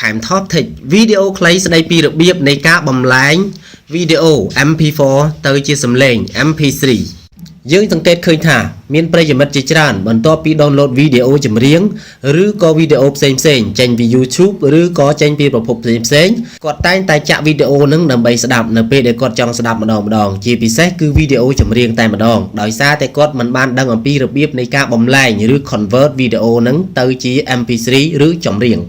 Khám Top Thích video clay sẽ đây pi được biếtในការបម្លែង video MP4 ទៅជាសំឡេង MP3 យើងសង្កេតឃើញថាមានប្រិយមិត្តជាច្រើនបន្ទាប់ពី download video ចម្រៀងឬក៏ video ផ្សេងៗចេញពី YouTube ឬក៏ចេញពីប្រភពផ្សេងៗគាត់តែងតែចាក់ video នឹងដើម្បីស្ដាប់នៅពេលដែលគាត់ចង់ស្ដាប់ម្ដងជាពិសេសគឺ video ចម្រៀងតែម្ដងដោយសារតែគាត់មិនបានដឹងអំពីរបៀបនៃការបម្លែងឬ convert video នឹងទៅជា MP3 ឬចម្រៀង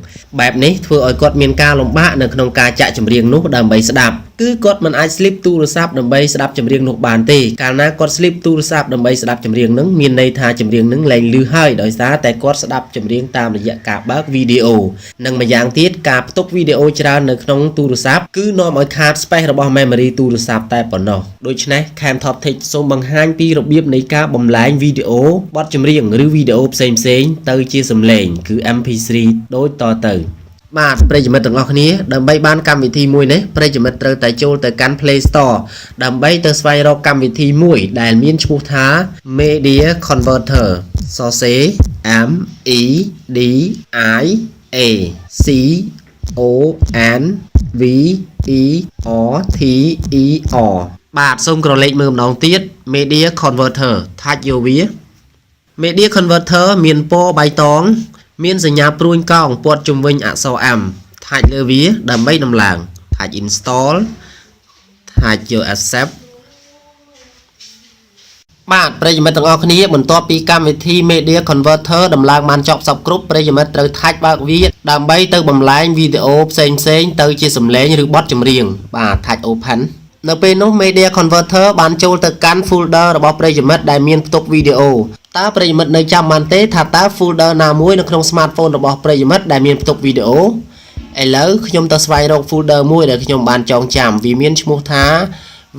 បែបនេះធ្វើឲ្យគាត់មានការលំបាកនៅក្នុងការចាក់ចម្រៀងនោះដើម្បីស្ដាប់គឺគាត់មិនអាច slip ទូរស័ព្ទដើម្បីស្ដាប់ចម្រៀងនោះបានទេកាលណាគាត់ slip ទូរស័ព្ទដើម្បីស្ដាប់ចម្រៀងនឹងមានន័យថាចម្រៀងនឹងលែងឮហើយដោយសារតែគាត់ស្ដាប់ចម្រៀងតាមរយៈការបើកវីដេអូនិងម្យ៉ាងទៀតការផ្ទុកវីដេអូច្រើននៅក្នុងទូរស័ព្ទគឺនាំឲ្យខាត space របស់ memory ទូរស័ព្ទតែប៉ុណ្ណោះដូច្នេះ Cam Top Tech សូមបង្ហាញពីរបៀបនៃការបំលែងវីដេអូបទចម្រៀងឬវីដេអូផ្សេងៗទៅជាសំឡេងគឺ MP3 ដូចតទៅបាទប្រិយមិត្តទាំងអស់គ្នាដើម្បីបានកម្មវិធីមួយនេះប្រិយមិត្តត្រូវតែចូលទៅកាន់ Play Store ដើម្បីទៅស្វែងរកកម្មវិធីមួយដែលមានឈ្មោះថា Media Converter សរសេរ M E D I A C O N V E R T E R បាទសូមក្រឡេកមើលម្ដងទៀត Media Converter ថាច់យកវា Media Converter មានពណ៌បៃតងមានសញ្ញាព្រួញកោងព័ទ្ធជុំវិញអក្សរ M ថាច់លើវាដើម្បីដំឡើងថាច់ install ថាច់យក accept បាទប្រិយមិត្តទាំងអស់គ្នាបន្ទាប់ពីកម្មវិធី Media Converter ដំឡើងបានចប់សពគ្រប់ប្រិយមិត្តត្រូវថាច់បើកវាដើម្បីទៅបំលែងវីដេអូផ្សេងៗទៅជាសំឡេងឬបទចម្រៀងបាទថាច់ open នៅពេលនោះ Media Converter បានចូលទៅកាន់ folder របស់ប្រិយមិត្តដែលមានផ្ទុកវីដេអូតើប្រិយមិត្តនៅចាំបានទេថាតើ folder ណាមួយនៅក្នុង smartphone របស់ប្រិយមិត្តដែលមានផ្ទុកវីដេអូឥឡូវខ្ញុំទៅស្វែងរក folder មួយដែលខ្ញុំបានចងចាំវាមានឈ្មោះថា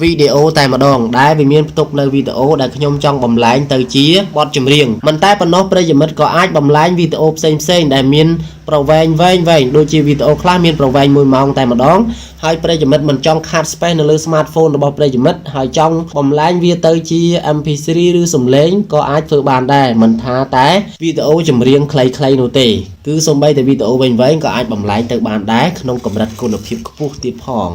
វីដេអូតែម្ដងដែលវាមានផ្ទុកនៅវីដេអូដែលខ្ញុំចង់បំលែងទៅជាបទចម្រៀងមិនតែប៉ុណ្ណោះប្រិយមិត្តក៏អាចបំលែងវីដេអូផ្សេងៗដែលមានប្រវែងវែងដូចជាវីដេអូខ្លះមានប្រវែង1ម៉ោងតែម្ដងហើយប្រិយមិត្តមិនចង់ខាត space នៅលើ smartphone របស់ប្រិយមិត្តហើយចង់បំលែងវាទៅជា MP3 ឬសំឡេងក៏អាចធ្វើបានដែរមិនថាតែវីដេអូចម្រៀងខ្លីៗនោះទេគឺសូម្បីតែវីដេអូវែងៗក៏អាចបំលែងទៅបានដែរក្នុងកម្រិតគុណភាពខ្ពស់ទៀតផង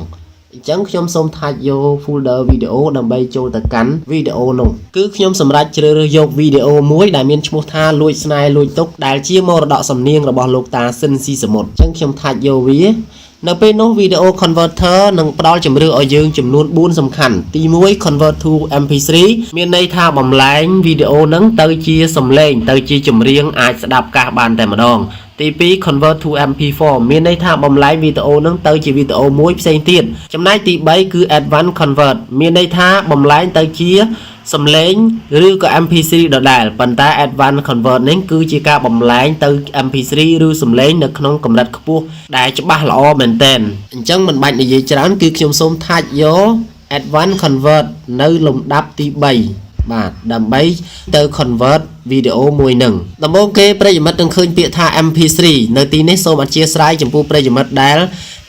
អញ្ចឹងខ្ញុំសូមថាច់យក folder វីដេអូដើម្បីចូលទៅកាន់វីដេអូនោះគឺខ្ញុំសម្រេចជ្រើសរើសយកវីដេអូមួយដែលមានឈ្មោះថាលួចស្នេហ៍លួចទុកដែលជាមរតកសំនៀងរបស់លោកតាស៊ិនស៊ីសមុទ្រអញ្ចឹងខ្ញុំថាច់យកវានៅពេលនោះ Video Converter នឹងផ្ដល់ជម្រើសឲ្យយើងចំនួន4សំខាន់ទី1 Convert to MP3 មានន័យថាបំលែងវីដេអូនឹងទៅជាសំឡេងទៅជាចម្រៀងអាចស្ដាប់កាសបានតែម្ដងទី2 Convert to MP4 មានន័យថាបំលែងវីដេអូនឹងទៅជាវីដេអូមួយផ្សេងទៀតចំណែកទី3គឺ Advanced Convert មានន័យថាបំលែងទៅជាសំឡេងឬក៏ MP3 ដដែលប៉ុន្តែ Advanced Convert នេះគឺជាការបំលែងទៅ MP3 ឬសំឡេងនៅក្នុងកម្រិតខ្ពស់ដែលច្បាស់ល្អមែនទែនអញ្ចឹងមិនបាច់និយាយច្រើនគឺខ្ញុំសូមថាច់យក Advanced Convert នៅលំដាប់ទី3បាទដើម្បីទៅ convert វីដេអូមួយនឹងដំបូងគេប្រិយមិត្តនឹងឃើញពាក្យថា MP3 នៅទីនេះសូមអធិស្ឋានចំពោះប្រិយមិត្តដែល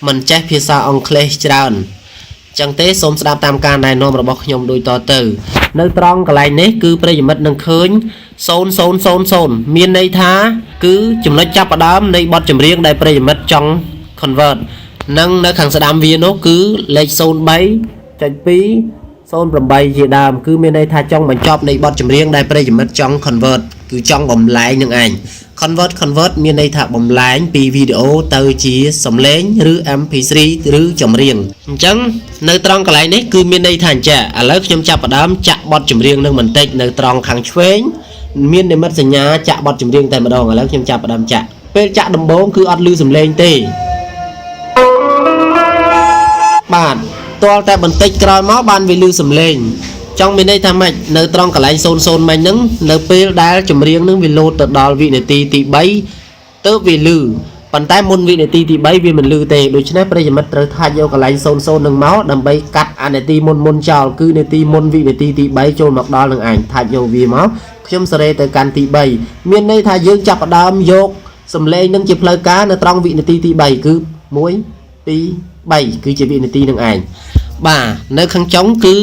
មិនចេះភាសាអង់គ្លេសច្រើនចឹងទេសូមស្ដាប់តាមការណែនាំរបស់ខ្ញុំដូចតទៅនៅត្រង់កន្លែងនេះគឺប្រិយមិត្តនឹងឃើញ0000មានន័យថាគឺចំណុចចាប់ផ្ដើមនៃបទចម្រៀងដែលប្រិយមិត្តចង់ convert និងនៅខាងស្ដាំវានោះគឺលេខ 03.208 ជាដើមគឺមានន័យថាចង់បញ្ចប់នៃបទចម្រៀងដែលប្រិយមិត្តចង់ convert គឺចង់បំលែងនឹងឯង convert មានន័យថាបំលែងពីវីដេអូទៅជាសំឡេងឬ MP3 ឬចម្រៀងអញ្ចឹងនៅត្រង់កន្លែងនេះគឺមានន័យថាអញ្ចឹងឥឡូវខ្ញុំចាប់ផ្ដើមចាក់បទចម្រៀងនឹងបន្តិចនៅត្រង់ខាងឆ្វេងមាននិមិត្តសញ្ញាចាក់បទចម្រៀងតែម្ដងឥឡូវខ្ញុំចាប់ផ្ដើមចាក់ពេលចាក់ដំបូងគឺអត់ឮសំឡេងទេបាទទាល់តែបន្តិចក្រោយមកបានវាឮសំឡេងចង់មានន័យថាម៉េចនៅត្រង់កន្លែង00មិញហ្នឹងនៅពេលដែលចម្រៀងហ្នឹងវាលោតទៅដល់វិនាទីទី3ទើបវាឮប៉ុន្តែមុនវិនាទីទី3វាមិនឮទេដូច្នេះប្រិយមិត្តត្រូវថាច់យកកន្លែង00ហ្នឹងមកដើម្បីកាត់អានាទីមុនចោលគឺនាទីមុនវិនាទីទី3ចូលមកដល់នឹងឯងថាច់យកវាមកខ្ញុំសេរីទៅកាន់ទី3មានន័យថាយើងចាប់ផ្ដើមយកសំឡេងនឹងជាផ្លូវការនៅត្រង់វិនាទីទី3គឺ1 2 3គឺជាវិនាទីនឹងឯងបាទនៅខាងចុងគឺ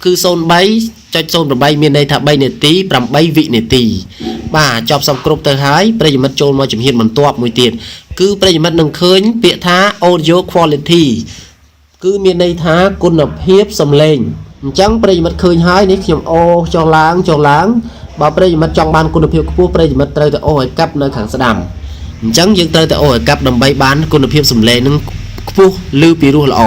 03.208 ចុច08មានន័យថា3នាទី8វិនាទីបាទចប់សំគ្រប់ទៅហើយប្រិយមិត្តចូលមកជំហានបន្ទាប់មួយទៀតគឺប្រិយមិត្តនឹងឃើញពាក្យថា audio quality គឺមានន័យថាគុណភាពសំឡេងអញ្ចឹងប្រិយមិត្តឃើញហើយនេះខ្ញុំអូចុះឡើងបើប្រិយមិត្តចង់បានគុណភាពខ្ពស់ប្រិយមិត្តត្រូវតែអូសឲ្យកាប់នៅខាងស្ដាំអញ្ចឹងយើងត្រូវតែអូសឲ្យកាប់ដើម្បីបានគុណភាពសំឡេងនឹងខ្ពស់ឬពីរោះល្អ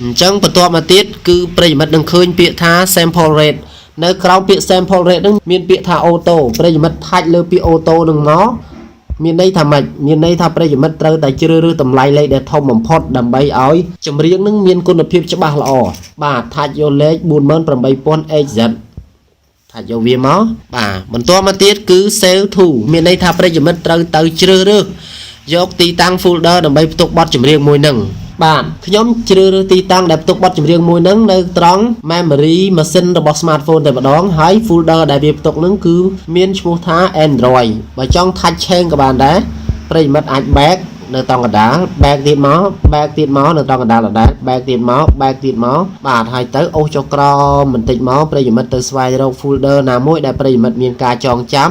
អញ្ចឹងបន្ទាប់មកទៀតគឺប្រិយមិត្តនឹងឃើញពាក្យថា sample rate នៅក្រោមពាក្យ sample rate នឹងមានពាក្យថា auto ប្រិយមិត្តថាច់លើពាក្យ auto នឹងមកមានន័យថាម៉េចមានន័យថាប្រិយមិត្តត្រូវតែជ្រើសរើសតម្លៃលេខដែលធំបំផុតដើម្បីឲ្យចម្រៀងនឹងមានគុណភាពច្បាស់ល្អបាទថាច់យកលេខ 48000 HZ ថាច់យកវាមកបាទបន្ទាប់មកទៀតគឺ save to មានន័យថាប្រិយមិត្តត្រូវទៅជ្រើសរើសយកទីតាំង folder ដើម្បីផ្ទុកបទចម្រៀងមួយនឹងបាទខ្ញុំជ្រើសរើសទីតាំងដែលផ្ទុកបទចម្រៀងមួយនឹងនៅត្រង់ memory machine របស់ smartphone តែម្ដងហើយ folder ដែលវាផ្ទុកនឹងគឺមានឈ្មោះថា Android បើចង់ touch change ក៏បានដែរប្រិយមិត្តអាច back នៅត្រង់កណ្ដាល back ទៀតមកនៅត្រង់កណ្ដាលដដែល back ទៀតមកបាទហើយទៅអូសចុះក្រោមបន្តិចមកប្រិយមិត្តទៅស្វែងរក folder ណាមួយដែលប្រិយមិត្តមានការចងចាំ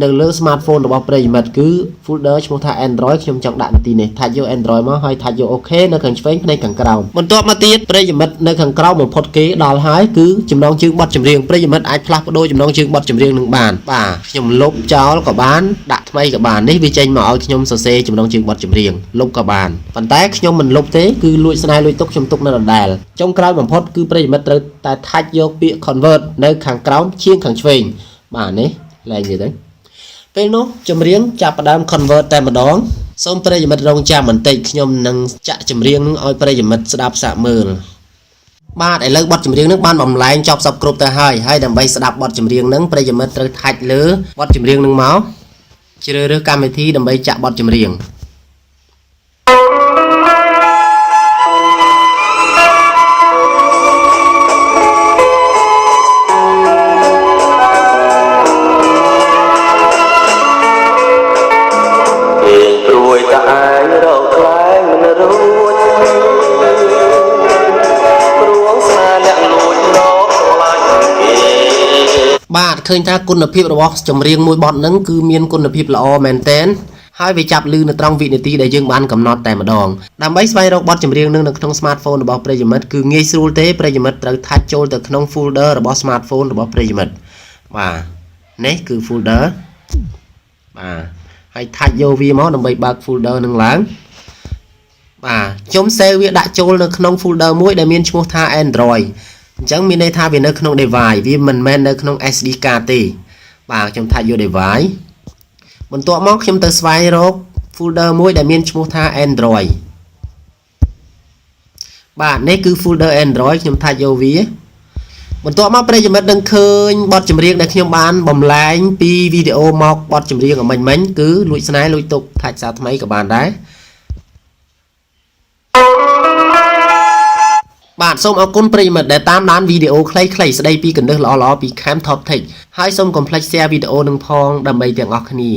នៅលើ smartphone របស់ប្រិយមិត្តគឺ folder ឈ្មោះថា Android ខ្ញុំចង់ដាក់នៅទីនេះថាច់យក Android មកហើយថាច់យក OK នៅខាងឆ្វេងផ្នែកខាងក្រោមបន្ទាប់មកទៀតប្រិយមិត្តនៅខាងក្រោមបំផុតគេដល់ហើយគឺចំណងជើងបទចម្រៀងប្រិយមិត្តអាចផ្លាស់ប្ដូរចំណងជើងបទចម្រៀងនឹងបានបាទខ្ញុំលុបចោលក៏បានដាក់ថ្មីក៏បាននេះវាចេញមកឲ្យខ្ញុំសរសេរចំណងជើងបទចម្រៀងលុបក៏បានប៉ុន្តែខ្ញុំមិនលុបទេគឺលួចស្នេហ៍លួចទុកខ្ញុំទុកនៅដដែលចុងក្រោយបំផុតគឺប្រិយមិត្តត្រូវតែថាច់យកពាក្យ convert នៅខាងក្រោមជាងខាងឆ្វេងបាទនេះឡើងវាទៅពេលនោះចម្រៀងចាប់ផ្ដើម convert តែម្ដងសូមប្រិយមិត្តរងចាំបន្តិចខ្ញុំនឹងចាក់ចម្រៀងនឹងឲ្យប្រិយមិត្តស្ដាប់សាកមើលបាទឥឡូវបទចម្រៀងនឹងបានបំលែងចប់សពគ្រប់ទៅហើយដើម្បីស្ដាប់បទចម្រៀងនឹងប្រិយមិត្តត្រូវថាច់លើបទចម្រៀងនឹងមកជ្រើសរើសកម្មវិធីដើម្បីចាក់បទចម្រៀងបាទឃើញថាគុណភាពរបស់ចម្រៀងមួយបទហ្នឹងគឺមានគុណភាពល្អមែនទែនហើយវាចាប់លឺនៅត្រង់វិនាទីដែលយើងបានកំណត់តែម្ដងដើម្បីស្វែងរកបទចម្រៀងនឹងនៅក្នុង smartphone របស់ប្រិយមិត្តគឺងាយស្រួលទេប្រិយមិត្តត្រូវថាច់ចូលទៅក្នុង folder របស់ smartphone របស់ប្រិយមិត្តបាទនេះគឺ folder បាទហើយថាច់យកវាមកដើម្បីបើក folder នឹងឡើងបាទខ្ញុំ save វាដាក់ចូលនៅក្នុង folder មួយដែលមានឈ្មោះថា Android អញ្ចឹងមានន័យថាវានៅក្នុង device វាមិនមែននៅក្នុង SD card ទេបាទខ្ញុំថាច់យក device បន្ទាប់មកខ្ញុំទៅស្វែងរក folder មួយដែលមានឈ្មោះថា Android បាទនេះគឺ folder Android ខ្ញុំថាច់យកវាបន្ទាប់មកប្រិយមិត្តនឹងឃើញបទចម្រៀងដែលខ្ញុំបានបំលែងពីវីដេអូមកបទចម្រៀងឲ្យមិញគឺលួចស្នេហ៍លួចទុកថាច់សារថ្មីក៏បានដែរបាទសូមអរគុណប្រិយមិត្តដែលតាមដានវីដេអូខ្លីៗស្ដីពីគន្លឹះល្អៗពី Cam Top Tech ហើយសូមកុំភ្លេច share វីដេអូនឹងផងដើម្បីទាំងអស់គ្នា